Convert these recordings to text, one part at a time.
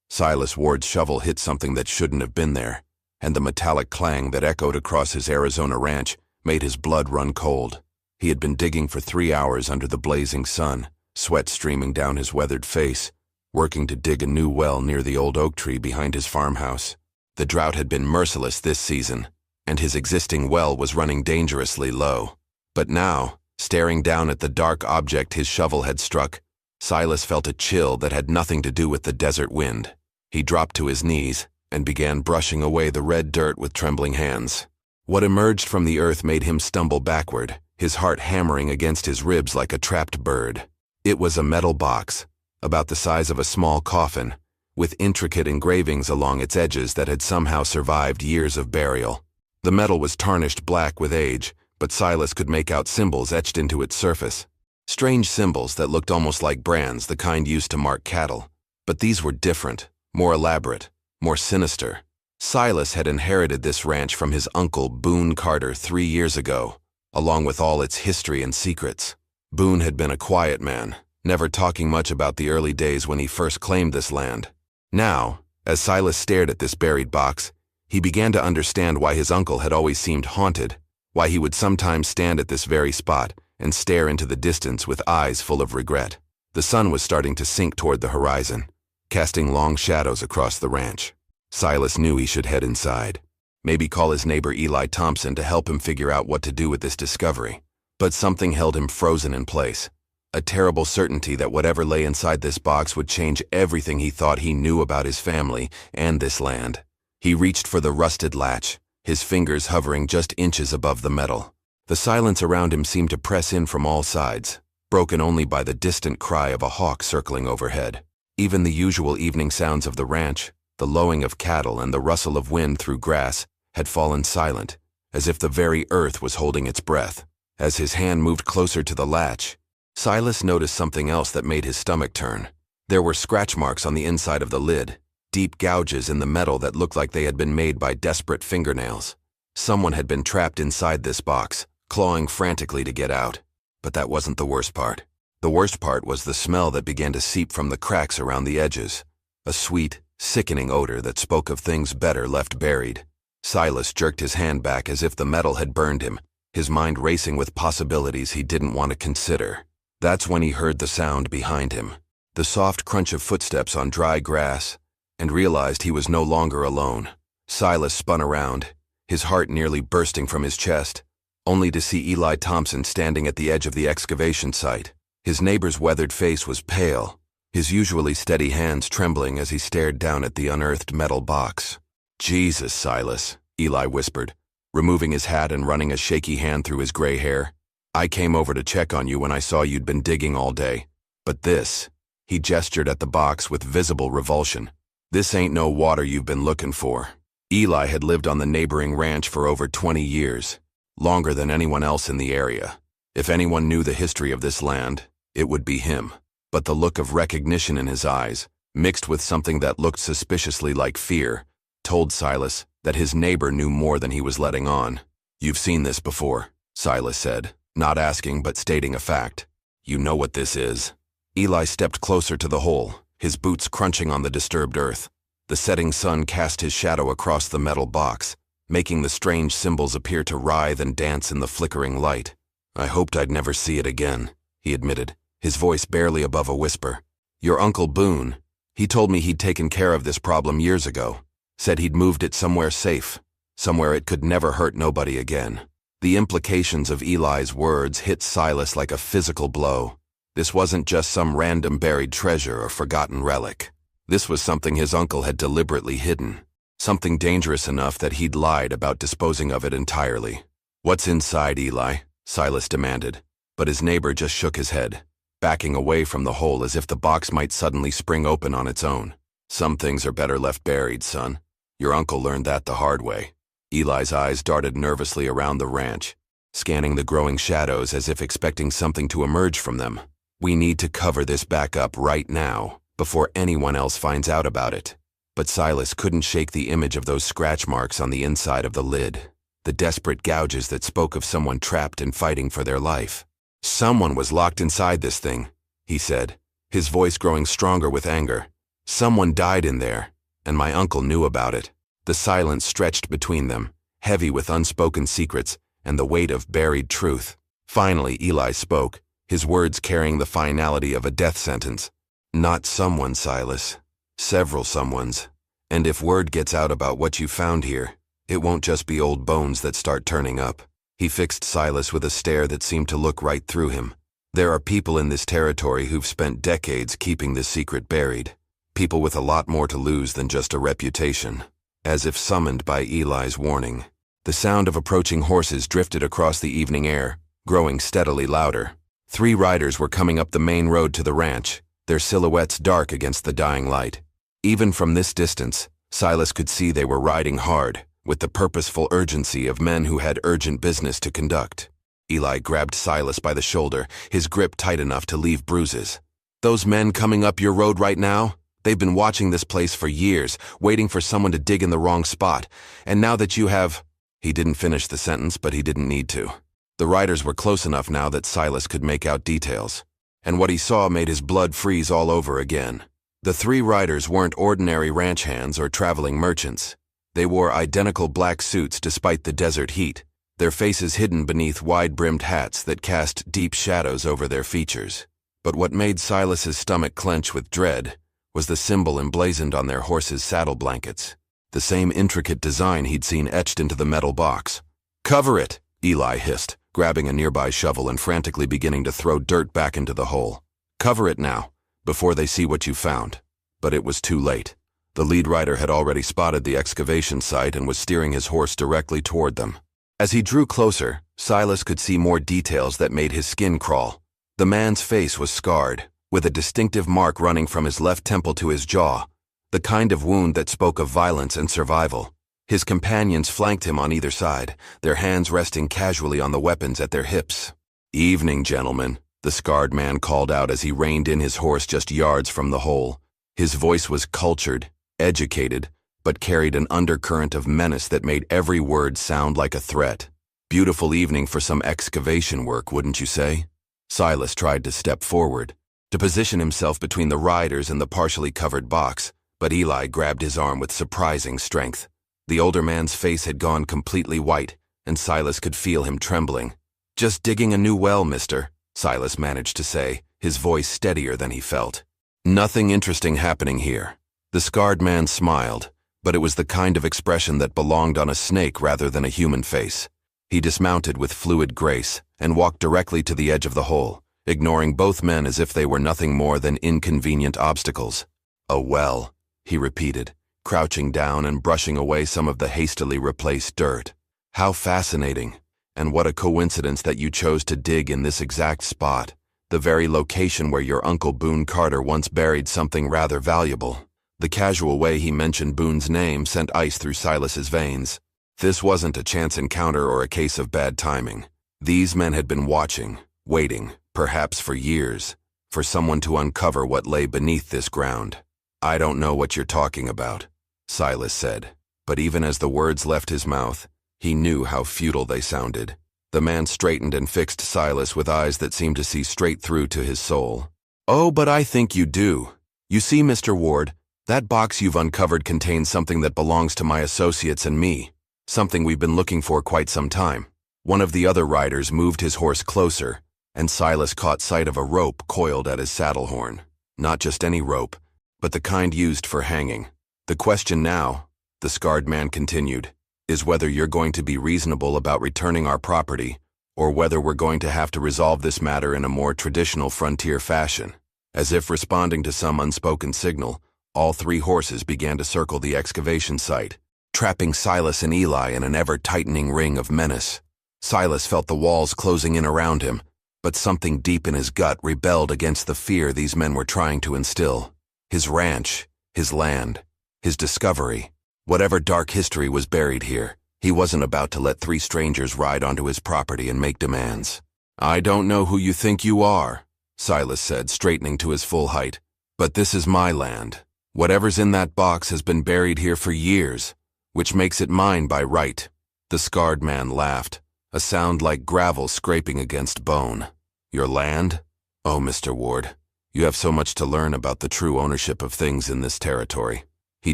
Silas Ward's shovel hit something that shouldn't have been there, and the metallic clang that echoed across his Arizona ranch made his blood run cold. He had been digging for 3 hours under the blazing sun, sweat streaming down his weathered face, working to dig a new well near the old oak tree behind his farmhouse. The drought had been merciless this season, and his existing well was running dangerously low. But now, staring down at the dark object his shovel had struck, Silas felt a chill that had nothing to do with the desert wind. He dropped to his knees and began brushing away the red dirt with trembling hands. What emerged from the earth made him stumble backward, his heart hammering against his ribs like a trapped bird. It was a metal box, about the size of a small coffin, with intricate engravings along its edges that had somehow survived years of burial. The metal was tarnished black with age, but Silas could make out symbols etched into its surface. Strange symbols that looked almost like brands, the kind used to mark cattle. But these were different, more elaborate, more sinister. Silas had inherited this ranch from his uncle Boone Carter 3 years ago, along with all its history and secrets. Boone had been a quiet man, never talking much about the early days when he first claimed this land. Now, as Silas stared at this buried box, he began to understand why his uncle had always seemed haunted, why he would sometimes stand at this very spot and stare into the distance with eyes full of regret. The sun was starting to sink toward the horizon, casting long shadows across the ranch. Silas knew he should head inside, maybe call his neighbor Eli Thompson to help him figure out what to do with this discovery. But something held him frozen in place, a terrible certainty that whatever lay inside this box would change everything he thought he knew about his family and this land. He reached for the rusted latch, his fingers hovering just inches above the metal. The silence around him seemed to press in from all sides, broken only by the distant cry of a hawk circling overhead. Even the usual evening sounds of the ranch, the lowing of cattle and the rustle of wind through grass, had fallen silent, as if the very earth was holding its breath. As his hand moved closer to the latch, Silas noticed something else that made his stomach turn. There were scratch marks on the inside of the lid, deep gouges in the metal that looked like they had been made by desperate fingernails. Someone had been trapped inside this box, clawing frantically to get out. But that wasn't the worst part. The worst part was the smell that began to seep from the cracks around the edges, a sweet, sickening odor that spoke of things better left buried. Silas jerked his hand back as if the metal had burned him, his mind racing with possibilities he didn't want to consider. That's when he heard the sound behind him, the soft crunch of footsteps on dry grass, and realized he was no longer alone. Silas spun around, his heart nearly bursting from his chest, only to see Eli Thompson standing at the edge of the excavation site. His neighbor's weathered face was pale, his usually steady hands trembling as he stared down at the unearthed metal box. "Jesus, Silas," Eli whispered, removing his hat and running a shaky hand through his gray hair. "I came over to check on you when I saw you'd been digging all day. But this," he gestured at the box with visible revulsion, "this ain't no water you've been looking for." Eli had lived on the neighboring ranch for over 20 years, longer than anyone else in the area. If anyone knew the history of this land, it would be him. But the look of recognition in his eyes, mixed with something that looked suspiciously like fear, told Silas that his neighbor knew more than he was letting on. "You've seen this before," Silas said, not asking but stating a fact. "You know what this is." Eli stepped closer to the hole, his boots crunching on the disturbed earth. The setting sun cast his shadow across the metal box, making the strange symbols appear to writhe and dance in the flickering light. "I hoped I'd never see it again," he admitted, his voice barely above a whisper. "Your Uncle Boone, he told me he'd taken care of this problem years ago, said he'd moved it somewhere safe, somewhere it could never hurt nobody again." The implications of Eli's words hit Silas like a physical blow. This wasn't just some random buried treasure or forgotten relic. This was something his uncle had deliberately hidden, something dangerous enough that he'd lied about disposing of it entirely. "What's inside, Eli?" Silas demanded, but his neighbor just shook his head, backing away from the hole as if the box might suddenly spring open on its own. "Some things are better left buried, son. Your uncle learned that the hard way." Eli's eyes darted nervously around the ranch, scanning the growing shadows as if expecting something to emerge from them. "We need to cover this back up right now, before anyone else finds out about it." But Silas couldn't shake the image of those scratch marks on the inside of the lid, the desperate gouges that spoke of someone trapped and fighting for their life. "Someone was locked inside this thing," he said, his voice growing stronger with anger. Someone died in there, and my uncle knew about it. The silence stretched between them, heavy with unspoken secrets and the weight of buried truth. Finally, Eli spoke, his words carrying the finality of a death sentence. Not someone, Silas. Several someones. And if word gets out about what you found here, it won't just be old bones that start turning up. He fixed Silas with a stare that seemed to look right through him. There are people in this territory who've spent decades keeping this secret buried. People with a lot more to lose than just a reputation. As if summoned by Eli's warning, the sound of approaching horses drifted across the evening air, growing steadily louder. 3 riders were coming up the main road to the ranch, their silhouettes dark against the dying light. Even from this distance, Silas could see they were riding hard, with the purposeful urgency of men who had urgent business to conduct. Eli grabbed Silas by the shoulder, his grip tight enough to leave bruises. Those men coming up your road right now? They've been watching this place for years, waiting for someone to dig in the wrong spot. And now that you have... He didn't finish the sentence, but he didn't need to. The riders were close enough now that Silas could make out details. And what he saw made his blood freeze all over again. The 3 riders weren't ordinary ranch hands or traveling merchants. They wore identical black suits despite the desert heat, their faces hidden beneath wide-brimmed hats that cast deep shadows over their features. But what made Silas's stomach clench with dread was the symbol emblazoned on their horses' saddle blankets, the same intricate design he'd seen etched into the metal box. "Cover it," Eli hissed, grabbing a nearby shovel and frantically beginning to throw dirt back into the hole. "Cover it now, before they see what you found." But it was too late. The lead rider had already spotted the excavation site and was steering his horse directly toward them. As he drew closer, Silas could see more details that made his skin crawl. The man's face was scarred, with a distinctive mark running from his left temple to his jaw, the kind of wound that spoke of violence and survival. His companions flanked him on either side, their hands resting casually on the weapons at their hips. "Evening, gentlemen," the scarred man called out as he reined in his horse just yards from the hole. His voice was cultured, educated, but carried an undercurrent of menace that made every word sound like a threat. "Beautiful evening for some excavation work, wouldn't you say?" Silas tried to step forward, to position himself between the riders and the partially covered box, but Eli grabbed his arm with surprising strength. The older man's face had gone completely white, and Silas could feel him trembling. "Just digging a new well, mister," Silas managed to say, his voice steadier than he felt. "Nothing interesting happening here." The scarred man smiled, but it was the kind of expression that belonged on a snake rather than a human face. He dismounted with fluid grace and walked directly to the edge of the hole, ignoring both men as if they were nothing more than inconvenient obstacles. "A well," he repeated, crouching down and brushing away some of the hastily replaced dirt. "How fascinating, and what a coincidence that you chose to dig in this exact spot, the very location where your Uncle Boone Carter once buried something rather valuable." The casual way he mentioned Boone's name sent ice through Silas's veins. This wasn't a chance encounter or a case of bad timing. These men had been watching, waiting, perhaps for years, for someone to uncover what lay beneath this ground. "I don't know what you're talking about," Silas said, but even as the words left his mouth, he knew how futile they sounded. The man straightened and fixed Silas with eyes that seemed to see straight through to his soul. "Oh, but I think you do. You see, Mr. Ward, that box you've uncovered contains something that belongs to my associates and me, something we've been looking for quite some time." One of the other riders moved his horse closer, and Silas caught sight of a rope coiled at his saddle horn. Not just any rope, but the kind used for hanging. "The question now," the scarred man continued, "is whether you're going to be reasonable about returning our property, or whether we're going to have to resolve this matter in a more traditional frontier fashion." As if responding to some unspoken signal, all 3 horses began to circle the excavation site, trapping Silas and Eli in an ever-tightening ring of menace. Silas felt the walls closing in around him, but something deep in his gut rebelled against the fear these men were trying to instill. His ranch, his land, his discovery, whatever dark history was buried here, he wasn't about to let 3 strangers ride onto his property and make demands. "I don't know who you think you are," Silas said, straightening to his full height, "but this is my land. Whatever's in that box has been buried here for years, which makes it mine by right." The scarred man laughed, a sound like gravel scraping against bone. "Your land? Oh, Mr. Ward, You have so much to learn about the true ownership of things in this territory." He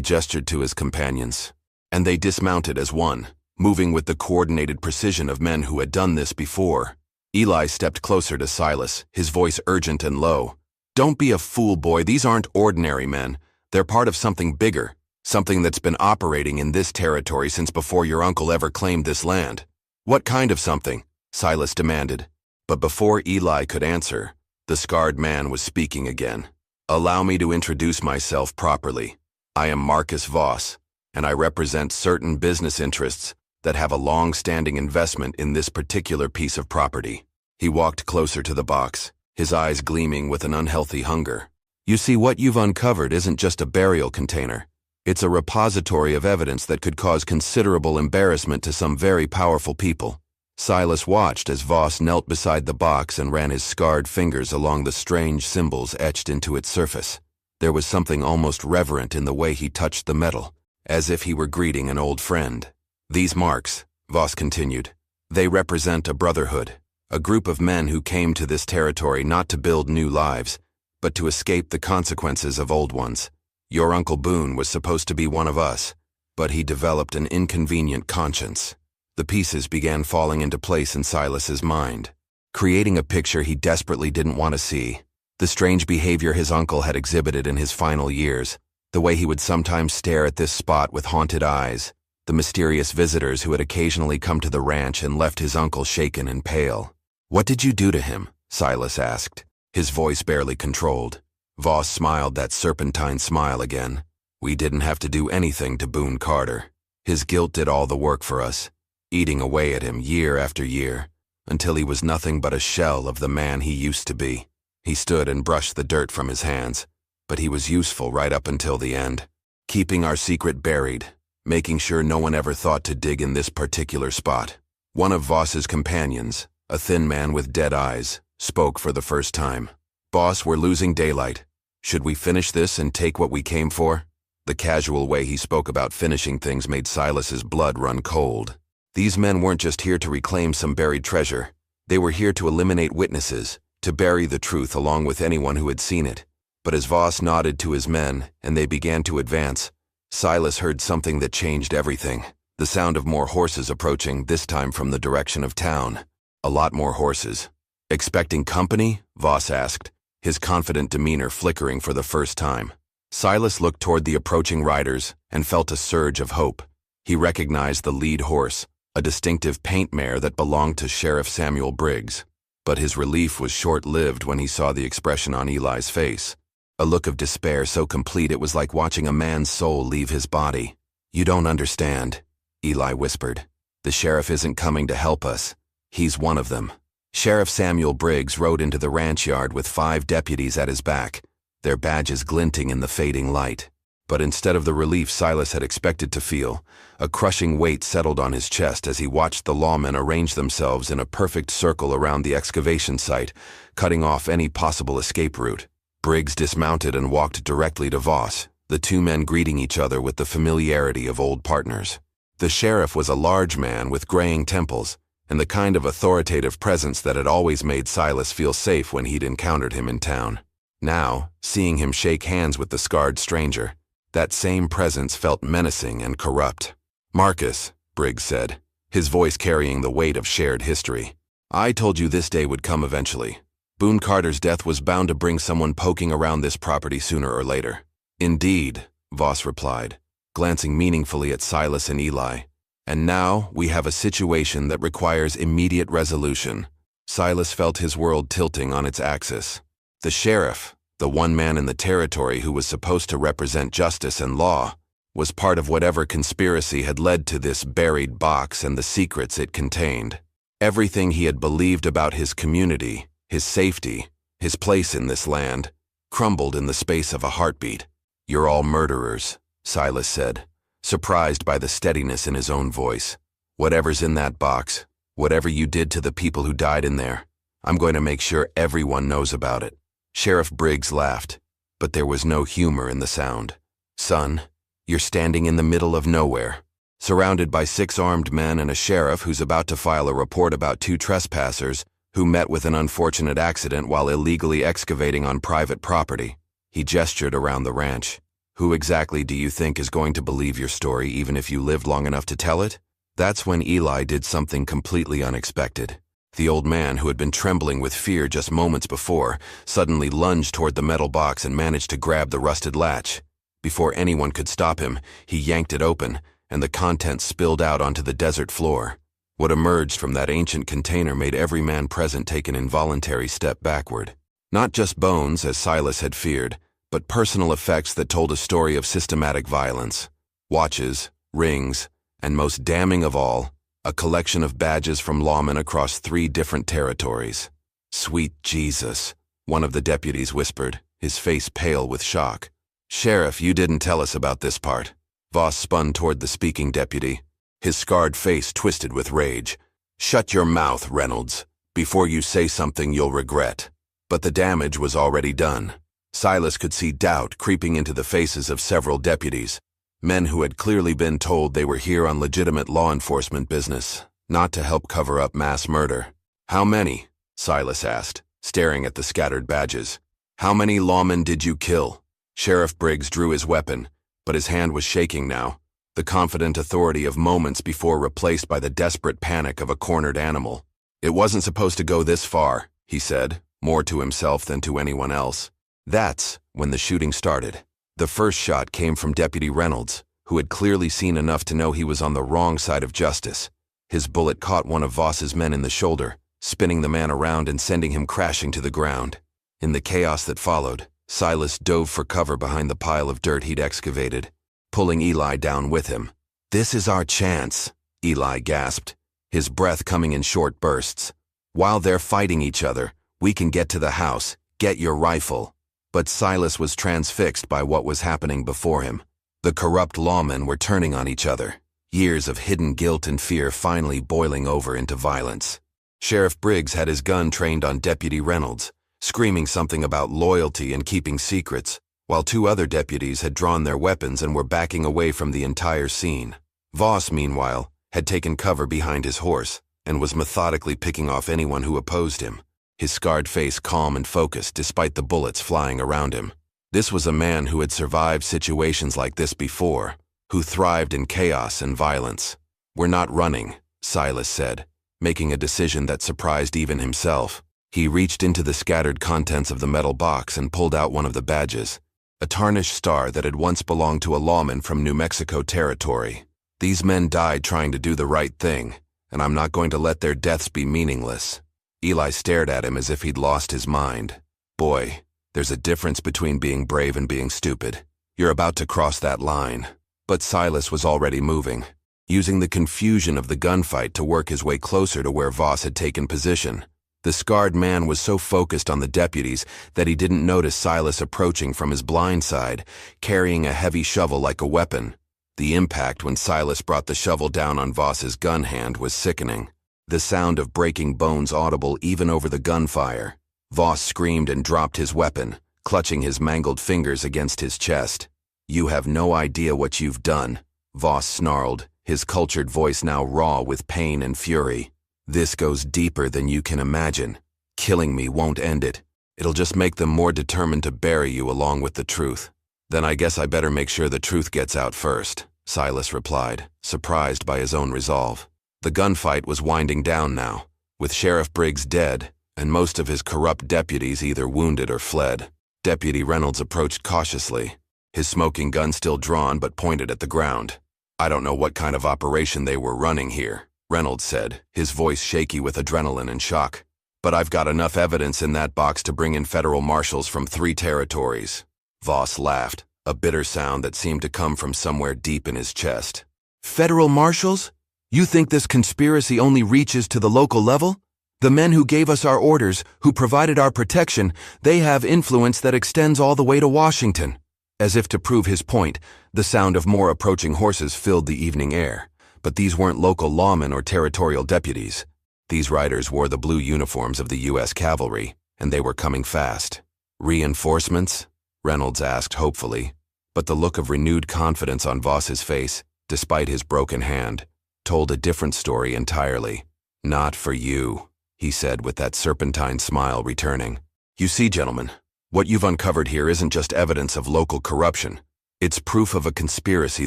gestured to his companions, and they dismounted as one, moving with the coordinated precision of men who had done this before. Eli stepped closer to Silas, his voice urgent and low. "Don't be a fool, boy. These aren't ordinary men. They're part of something bigger, something that's been operating in this territory since before your uncle ever claimed this land." "What kind of something?" Silas demanded. But before Eli could answer, the scarred man was speaking again. "Allow me to introduce myself properly. I am Marcus Voss, and I represent certain business interests that have a long-standing investment in this particular piece of property." He walked closer to the box, his eyes gleaming with an unhealthy hunger. "You see, what you've uncovered isn't just a burial container. It's a repository of evidence that could cause considerable embarrassment to some very powerful people." Silas watched as Voss knelt beside the box and ran his scarred fingers along the strange symbols etched into its surface. There was something almost reverent in the way he touched the metal, as if he were greeting an old friend. "These marks," Voss continued, "they represent a brotherhood, a group of men who came to this territory not to build new lives, but to escape the consequences of old ones. Your Uncle Boone was supposed to be one of us, but he developed an inconvenient conscience." The pieces began falling into place in Silas's mind, creating a picture he desperately didn't want to see. The strange behavior his uncle had exhibited in his final years, the way he would sometimes stare at this spot with haunted eyes, the mysterious visitors who had occasionally come to the ranch and left his uncle shaken and pale. "What did you do to him?" Silas asked, his voice barely controlled. Voss smiled that serpentine smile again. "We didn't have to do anything to Boone Carter. His guilt did all the work for us, eating away at him year after year, until he was nothing but a shell of the man he used to be." He stood and brushed the dirt from his hands, but he was useful right up until the end, keeping our secret buried, making sure no one ever thought to dig in this particular spot. One of Voss's companions, a thin man with dead eyes, spoke for the first time. "Boss, we're losing daylight. Should we finish this and take what we came for?" The casual way he spoke about finishing things made Silas's blood run cold. These men weren't just here to reclaim some buried treasure. They were here to eliminate witnesses, to bury the truth along with anyone who had seen it. But as Voss nodded to his men and they began to advance, Silas heard something that changed everything. The sound of more horses approaching, this time from the direction of town. A lot more horses. "Expecting company?" Voss asked, his confident demeanor flickering for the first time. Silas looked toward the approaching riders and felt a surge of hope. He recognized the lead horse, a distinctive paint mare that belonged to Sheriff Samuel Briggs. But his relief was short-lived when he saw the expression on Eli's face. A look of despair so complete it was like watching a man's soul leave his body. "You don't understand," Eli whispered. "The sheriff isn't coming to help us. He's one of them." Sheriff Samuel Briggs rode into the ranch yard with 5 deputies at his back, their badges glinting in the fading light. But instead of the relief Silas had expected to feel, a crushing weight settled on his chest as he watched the lawmen arrange themselves in a perfect circle around the excavation site, cutting off any possible escape route. Briggs dismounted and walked directly to Voss, the two men greeting each other with the familiarity of old partners. The sheriff was a large man with graying temples, and the kind of authoritative presence that had always made Silas feel safe when he'd encountered him in town. Now, seeing him shake hands with the scarred stranger, that same presence felt menacing and corrupt. "Marcus," Briggs said, his voice carrying the weight of shared history, "I told you this day would come eventually. Boone Carter's death was bound to bring someone poking around this property sooner or later." "Indeed," Voss replied, glancing meaningfully at Silas and Eli. "And now we have a situation that requires immediate resolution." Silas felt his world tilting on its axis. The sheriff, the one man in the territory who was supposed to represent justice and law, was part of whatever conspiracy had led to this buried box and the secrets it contained. Everything he had believed about his community, his safety, his place in this land, crumbled in the space of a heartbeat. "You're all murderers," Silas said, surprised by the steadiness in his own voice. "Whatever's in that box, whatever you did to the people who died in there, I'm going to make sure everyone knows about it." Sheriff Briggs laughed, but there was no humor in the sound. "Son, you're standing in the middle of nowhere, surrounded by 6 armed men and a sheriff who's about to file a report about 2 trespassers who met with an unfortunate accident while illegally excavating on private property. He gestured around the ranch. Who exactly do you think is going to believe your story even if you lived long enough to tell it? That's when Eli did something completely unexpected. The old man, who had been trembling with fear just moments before, suddenly lunged toward the metal box and managed to grab the rusted latch. Before anyone could stop him, he yanked it open, and the contents spilled out onto the desert floor. What emerged from that ancient container made every man present take an involuntary step backward. Not just bones, as Silas had feared, but personal effects that told a story of systematic violence. Watches, rings, and most damning of all, a collection of badges from lawmen across 3 different territories. "Sweet Jesus," one of the deputies whispered, his face pale with shock. "Sheriff, you didn't tell us about this part." Voss spun toward the speaking deputy, his scarred face twisted with rage. "Shut your mouth, Reynolds. Before you say something you'll regret." But the damage was already done. Silas could see doubt creeping into the faces of several deputies, men who had clearly been told they were here on legitimate law enforcement business, not to help cover up mass murder. "How many?" Silas asked, staring at the scattered badges. "How many lawmen did you kill?" Sheriff Briggs drew his weapon, but his hand was shaking now, the confident authority of moments before replaced by the desperate panic of a cornered animal. "It wasn't supposed to go this far," he said, more to himself than to anyone else. That's when the shooting started. The first shot came from Deputy Reynolds, who had clearly seen enough to know he was on the wrong side of justice. His bullet caught one of Voss's men in the shoulder, spinning the man around and sending him crashing to the ground. In the chaos that followed, Silas dove for cover behind the pile of dirt he'd excavated, pulling Eli down with him. "This is our chance," Eli gasped, his breath coming in short bursts. "While they're fighting each other, we can get to the house. Get your rifle." But Silas was transfixed by what was happening before him. The corrupt lawmen were turning on each other, years of hidden guilt and fear finally boiling over into violence. Sheriff Briggs had his gun trained on Deputy Reynolds, screaming something about loyalty and keeping secrets, while 2 other deputies had drawn their weapons and were backing away from the entire scene. Voss, meanwhile, had taken cover behind his horse and was methodically picking off anyone who opposed him, his scarred face calm and focused despite the bullets flying around him. This was a man who had survived situations like this before, who thrived in chaos and violence. "We're not running," Silas said, making a decision that surprised even himself. He reached into the scattered contents of the metal box and pulled out one of the badges, a tarnished star that had once belonged to a lawman from New Mexico territory. "These men died trying to do the right thing, and I'm not going to let their deaths be meaningless." Eli stared at him as if he'd lost his mind. "Boy, there's a difference between being brave and being stupid. You're about to cross that line." But Silas was already moving, using the confusion of the gunfight to work his way closer to where Voss had taken position. The scarred man was so focused on the deputies that he didn't notice Silas approaching from his blind side, carrying a heavy shovel like a weapon. The impact when Silas brought the shovel down on Voss's gun hand was sickening, the sound of breaking bones audible even over the gunfire. Voss screamed and dropped his weapon, clutching his mangled fingers against his chest. "You have no idea what you've done," Voss snarled, his cultured voice now raw with pain and fury. "This goes deeper than you can imagine. Killing me won't end it. It'll just make them more determined to bury you along with the truth." "Then I guess I better make sure the truth gets out first," Silas replied, surprised by his own resolve. The gunfight was winding down now, with Sheriff Briggs dead and most of his corrupt deputies either wounded or fled. Deputy Reynolds approached cautiously, his smoking gun still drawn but pointed at the ground. "I don't know what kind of operation they were running here," Reynolds said, his voice shaky with adrenaline and shock. "But I've got enough evidence in that box to bring in federal marshals from 3 territories. Voss laughed, a bitter sound that seemed to come from somewhere deep in his chest. "Federal marshals? You think this conspiracy only reaches to the local level? The men who gave us our orders, who provided our protection, they have influence that extends all the way to Washington." As if to prove his point, the sound of more approaching horses filled the evening air. But these weren't local lawmen or territorial deputies. These riders wore the blue uniforms of the U.S. Cavalry, and they were coming fast. "Reinforcements?" Reynolds asked hopefully, but the look of renewed confidence on Voss's face, despite his broken hand, told a different story entirely. "Not for you." he said with that serpentine smile returning. You see, gentlemen, what you've uncovered here isn't just evidence of local corruption. It's proof of a conspiracy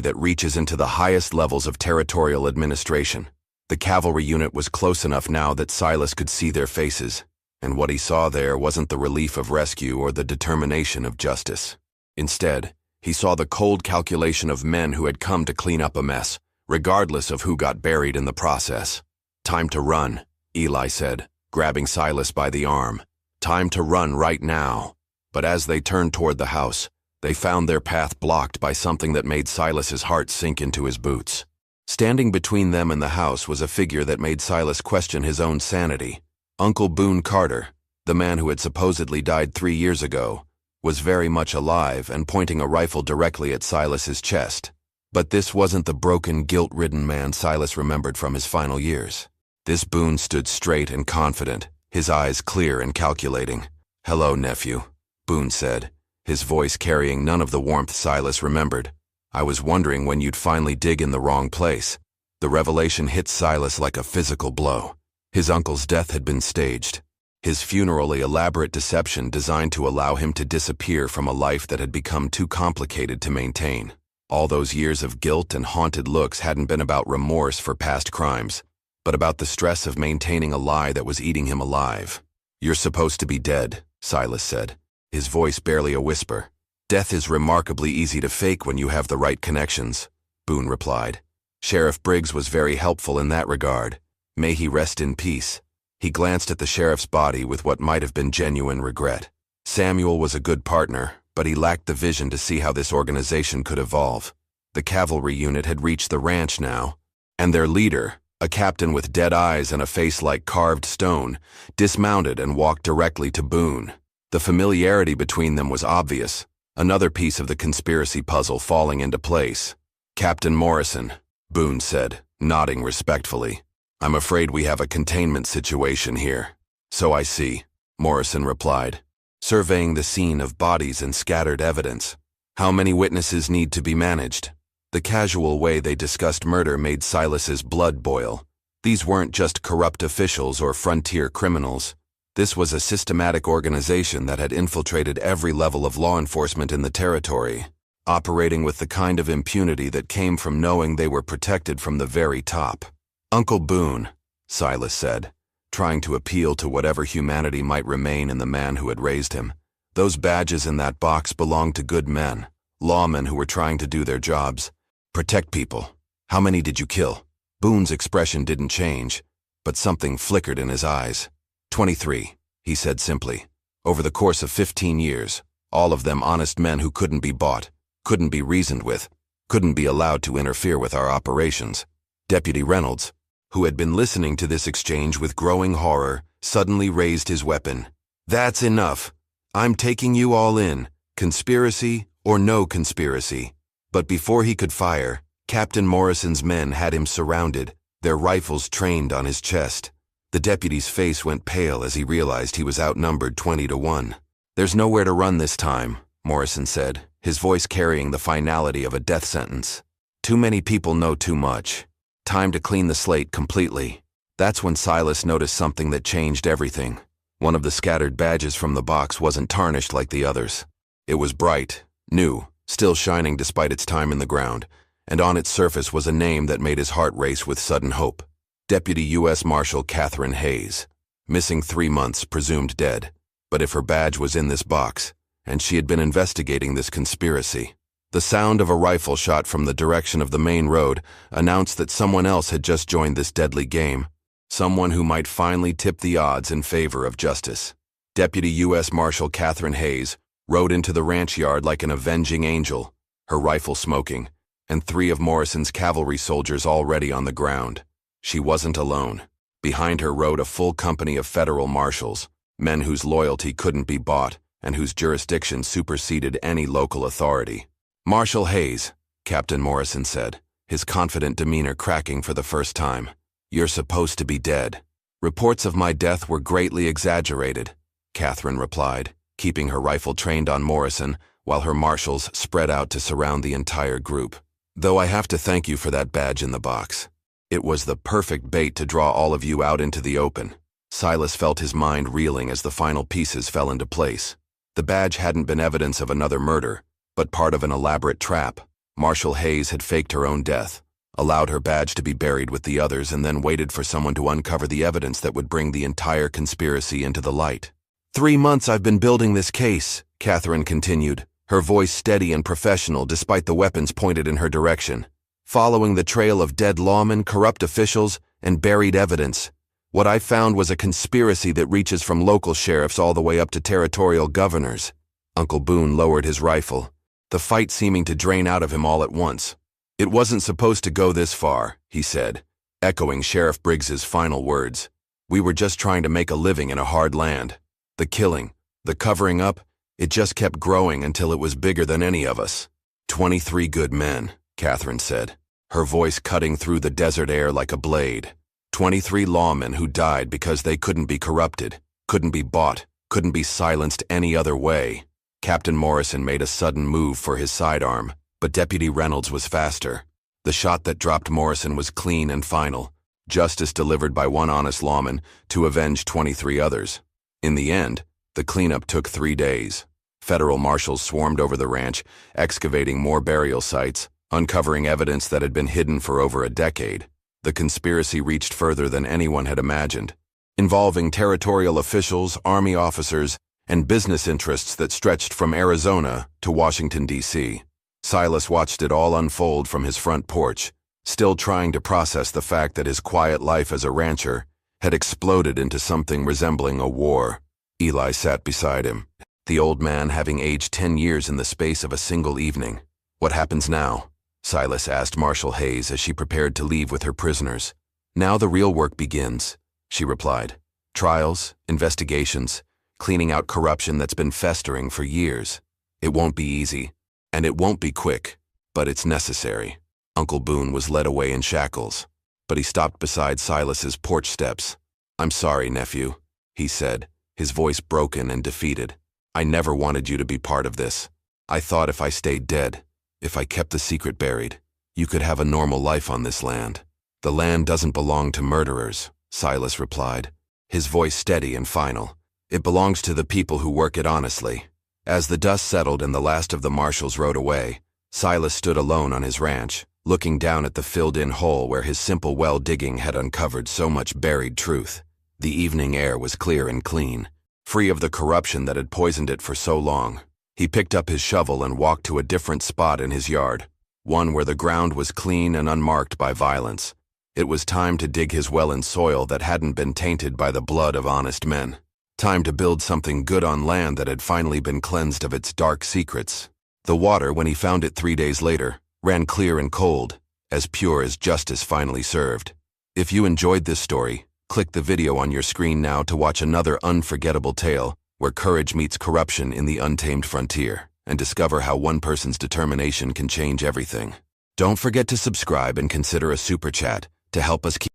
that reaches into the highest levels of territorial administration. The cavalry unit was close enough now that Silas could see their faces, and what he saw there wasn't the relief of rescue or the determination of justice. Instead, he saw the cold calculation of men who had come to clean up a mess, regardless of who got buried in the process. Time to run, Eli said, grabbing Silas by the arm. Time to run right now. But as they turned toward the house, they found their path blocked by something that made Silas's heart sink into his boots. Standing between them and the house was a figure that made Silas question his own sanity. Uncle Boone Carter, the man who had supposedly died 3 years ago, was very much alive and pointing a rifle directly at Silas's chest. But this wasn't the broken, guilt-ridden man Silas remembered from his final years. This Boone stood straight and confident, his eyes clear and calculating. "Hello, nephew," Boone said, his voice carrying none of the warmth Silas remembered. "I was wondering when you'd finally dig in the wrong place." The revelation hit Silas like a physical blow. His uncle's death had been staged. His funerally elaborate deception designed to allow him to disappear from a life that had become too complicated to maintain. All those years of guilt and haunted looks hadn't been about remorse for past crimes, but about the stress of maintaining a lie that was eating him alive. "You're supposed to be dead," Silas said, his voice barely a whisper. "Death is remarkably easy to fake when you have the right connections," Boone replied. "Sheriff Briggs was very helpful in that regard. May he rest in peace." He glanced at the sheriff's body with what might have been genuine regret. Samuel was a good partner, but he lacked the vision to see how this organization could evolve. The cavalry unit had reached the ranch now, and their leader, a captain with dead eyes and a face like carved stone, dismounted and walked directly to Boone. The familiarity between them was obvious, another piece of the conspiracy puzzle falling into place. "Captain Morrison," Boone said, nodding respectfully. "I'm afraid we have a containment situation here." "So I see," Morrison replied, surveying the scene of bodies and scattered evidence. "How many witnesses need to be managed?" The casual way they discussed murder made Silas's blood boil. These weren't just corrupt officials or frontier criminals. This was a systematic organization that had infiltrated every level of law enforcement in the territory, operating with the kind of impunity that came from knowing they were protected from the very top. "Uncle Boone," Silas said, trying to appeal to whatever humanity might remain in the man who had raised him. "Those badges in that box belonged to good men, lawmen who were trying to do their jobs. Protect people. How many did you kill?" Boone's expression didn't change, but something flickered in his eyes. 23, he said simply. "Over the course of 15 years, all of them honest men who couldn't be bought, couldn't be reasoned with, couldn't be allowed to interfere with our operations." Deputy Reynolds, who had been listening to this exchange with growing horror, suddenly raised his weapon. "That's enough. I'm taking you all in, conspiracy or no conspiracy." But before he could fire, Captain Morrison's men had him surrounded, their rifles trained on his chest. The deputy's face went pale as he realized he was outnumbered 20-1. "There's nowhere to run this time," Morrison said, his voice carrying the finality of a death sentence. "Too many people know too much. Time to clean the slate completely." That's when Silas noticed something that changed everything. One of the scattered badges from the box wasn't tarnished like the others. It was bright, new, still shining despite its time in the ground, and on its surface was a name that made his heart race with sudden hope. Deputy U.S. Marshal Catherine Hayes. Missing 3 months, presumed dead. But if her badge was in this box, and she had been investigating this conspiracy. The sound of a rifle shot from the direction of the main road announced that someone else had just joined this deadly game. Someone who might finally tip the odds in favor of justice. Deputy U.S. Marshal Catherine Hayes rode into the ranch yard like an avenging angel, her rifle smoking, and 3 of Morrison's cavalry soldiers already on the ground. She wasn't alone. Behind her rode a full company of federal marshals, men whose loyalty couldn't be bought and whose jurisdiction superseded any local authority. "Marshal Hayes," Captain Morrison said, his confident demeanor cracking for the first time. "You're supposed to be dead." "Reports of my death were greatly exaggerated," Catherine replied, keeping her rifle trained on Morrison while her marshals spread out to surround the entire group. "Though I have to thank you for that badge in the box. It was the perfect bait to draw all of you out into the open. Silas felt his mind reeling as the final pieces fell into place. The badge hadn't been evidence of another murder, but part of an elaborate trap. Marshall Hayes had faked her own death, allowed her badge to be buried with the others, and then waited for someone to uncover the evidence that would bring the entire conspiracy into the light. 3 months I've been building this case, Catherine continued, her voice steady and professional despite the weapons pointed in her direction. Following the trail of dead lawmen, corrupt officials, and buried evidence, what I found was a conspiracy that reaches from local sheriffs all the way up to territorial governors. Uncle Boone lowered his rifle, the fight seeming to drain out of him all at once. It wasn't supposed to go this far, he said, echoing Sheriff Briggs's final words. We were just trying to make a living in a hard land. The killing, the covering up, it just kept growing until it was bigger than any of us. 23 good men, Catherine said, her voice cutting through the desert air like a blade. 23 lawmen who died because they couldn't be corrupted, couldn't be bought, couldn't be silenced any other way. Captain Morrison made a sudden move for his sidearm, but Deputy Reynolds was faster. The shot that dropped Morrison was clean and final, justice delivered by one honest lawman to avenge 23 others. In the end, the cleanup took 3 days. Federal marshals swarmed over the ranch, excavating more burial sites, uncovering evidence that had been hidden for over a decade. The conspiracy reached further than anyone had imagined, involving territorial officials, army officers, and business interests that stretched from Arizona to Washington, D.C. Silas watched it all unfold from his front porch, still trying to process the fact that his quiet life as a rancher had exploded into something resembling a war. Eli sat beside him, the old man having aged 10 years in the space of a single evening. What happens now? Silas asked Marshall Hayes as she prepared to leave with her prisoners. Now the real work begins, she replied. Trials, investigations, cleaning out corruption that's been festering for years. It won't be easy, and it won't be quick, but it's necessary. Uncle Boone was led away in shackles, but he stopped beside Silas's porch steps. I'm sorry, nephew, he said, his voice broken and defeated. I never wanted you to be part of this. I thought if I stayed dead, if I kept the secret buried, you could have a normal life on this land. The land doesn't belong to murderers, Silas replied, his voice steady and final. It belongs to the people who work it honestly. As the dust settled and the last of the marshals rode away, Silas stood alone on his ranch, looking down at the filled-in hole where his simple well digging had uncovered so much buried truth. The evening air was clear and clean, free of the corruption that had poisoned it for so long. He picked up his shovel and walked to a different spot in his yard, one where the ground was clean and unmarked by violence. It was time to dig his well in soil that hadn't been tainted by the blood of honest men. Time to build something good on land that had finally been cleansed of its dark secrets. The water, when he found it 3 days later, ran clear and cold, as pure as justice finally served. If you enjoyed this story, click the video on your screen now to watch another unforgettable tale where courage meets corruption in the untamed frontier, and discover how one person's determination can change everything. Don't forget to subscribe and consider a super chat to help us keep